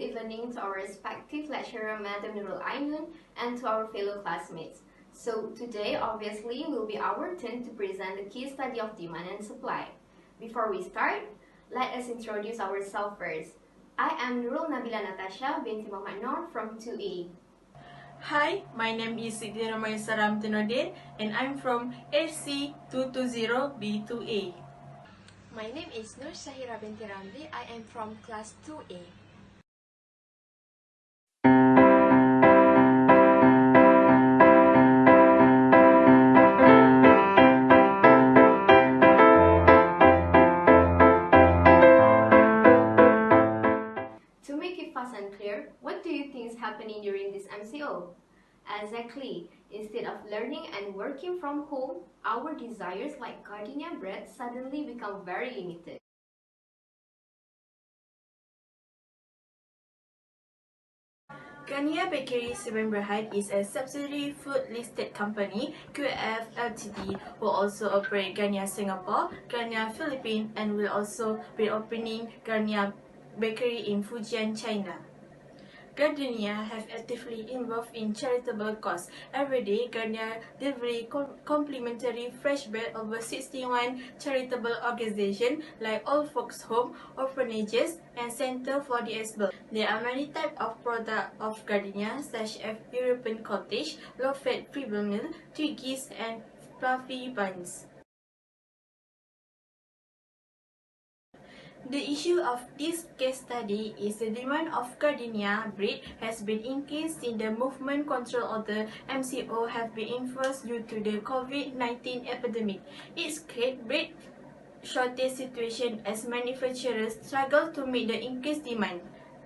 good evening to our respective lecturer, Madam Nurul Ainun, and to our fellow classmates. So today, obviously, will be our turn to present the case study of demand and supply. Before we start, let us introduce ourselves first. I am Nurul Nabila Natasha binti Muhammad Noor from 2A. Hi, my name is Siti Ramaisa Ramtinodin and I'm from HC 220B2A. My name is Nur Shahira binti Ramli. I am from class 2A. To make it fast and clear, what do you think is happening during this MCO? Exactly. Instead of learning and working from home, our desires like gardenia bread suddenly become very limited. Gardenia Bakery Seven Berhad is a subsidiary food listed company, QF Ltd, who also operate Gardenia Singapore, Gardenia Philippines, and will also be opening Gardenia Bakery in Fujian, China. Gardenia have actively involved in charitable cause. Every day, Gardenia delivery complimentary fresh bread over 61 charitable organizations like Old Folks Home, orphanages, and Center for the Disabled. There are many types of products of Gardenia, such as European cottage, low-fat fibre meal, Twiggies, and fluffy buns. The issue of this case study is the demand of gardenia bread has been increased since the movement control order MCO have been enforced due to the COVID-19 epidemic. It's created bread shortage situation as manufacturers struggle to meet the increased demand.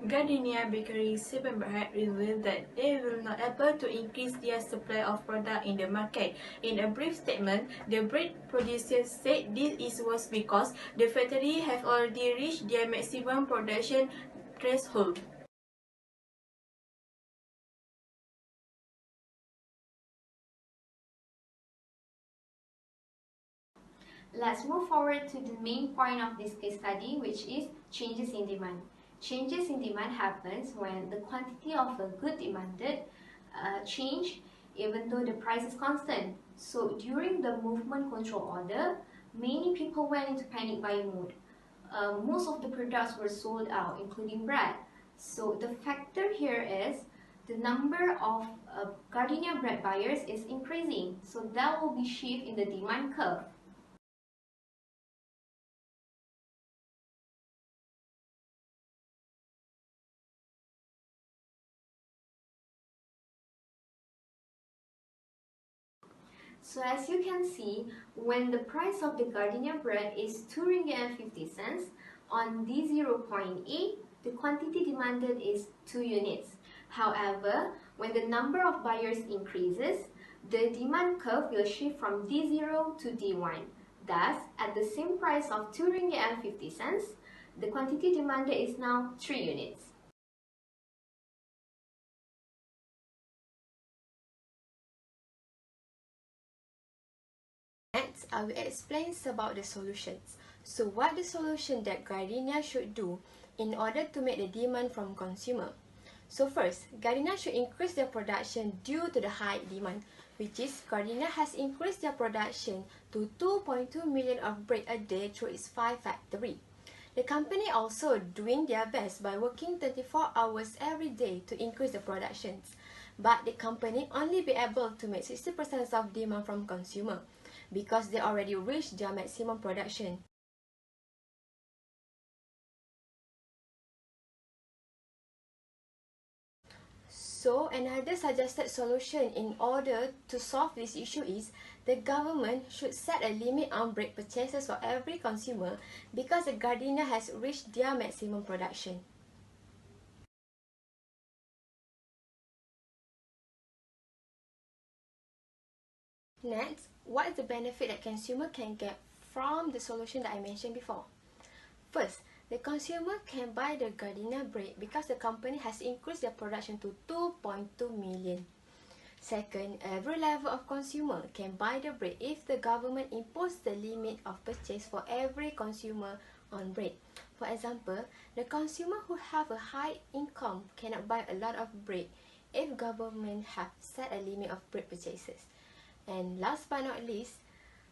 Gardenia Bakery Seven Berhad revealed that they will not able to increase their supply of product in the market. In a brief statement, the bread producers said this was because the factory have already reached their maximum production threshold. Let's move forward to the main point of this case study, which is changes in demand. Changes in demand happens when the quantity of a good demanded change even though the price is constant. So during the movement control order, many people went into panic buying mode. Most of the products were sold out, including bread. So the factor here is the number of gardenia bread buyers is increasing. So that will be shift in the demand curve. So as you can see, when the price of the gardenia bread is 2 ringgit and 50 cents, on D0.8, the quantity demanded is 2 units. However, when the number of buyers increases, the demand curve will shift from D0 to D1. Thus, at the same price of 2 ringgit and 50 cents, the quantity demanded is now 3 units. Next, I will explain about the solutions. So what the solution that Gardenia should do in order to meet the demand from consumer? So first, Gardenia should increase their production due to the high demand, which is Gardenia has increased their production to 2.2 million of bread a day through its 5 factory. The company also doing their best by working 24 hours every day to increase the productions. But the company only be able to make 60% of demand from consumer because they already reached their maximum production. So another suggested solution in order to solve this issue is the government should set a limit on bread purchases for every consumer because the Gardenia has reached their maximum production. Next, what is the benefit that consumer can get from the solution that I mentioned before? First, the consumer can buy the Gardenia bread because the company has increased their production to 2.2 million. Second, every level of consumer can buy the bread if the government imposes the limit of purchase for every consumer on bread. For example, the consumer who have a high income cannot buy a lot of bread if government have set a limit of bread purchases. And last but not least,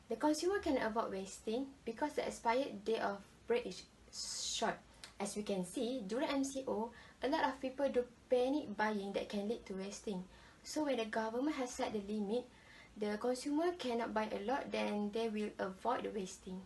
the consumer can avoid wasting because the expired date of bread is short. As we can see, during MCO, a lot of people do panic buying that can lead to wasting. So when the government has set the limit, the consumer cannot buy a lot, then they will avoid the wasting.